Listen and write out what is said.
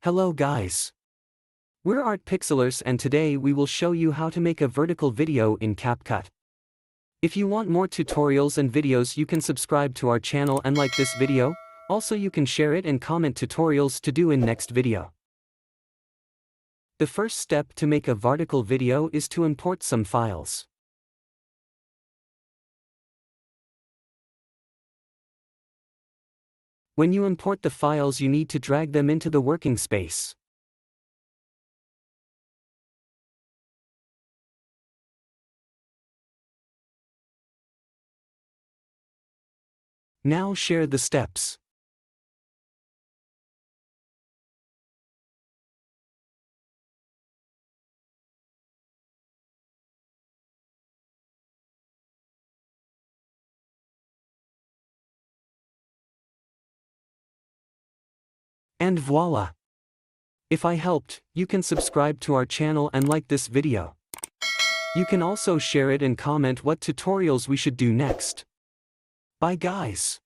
Hello guys. We're Art Pixelers and today we will show you how to make a vertical video in CapCut. If you want more tutorials and videos, you can subscribe to our channel and like this video. Also you can share it and comment tutorials to do in next video. The first step to make a vertical video is to import some files. When you import the files, you need to drag them into the working space. Now share the steps. And voila! If I helped, you can subscribe to our channel and like this video. You can also share it and comment what tutorials we should do next. Bye guys!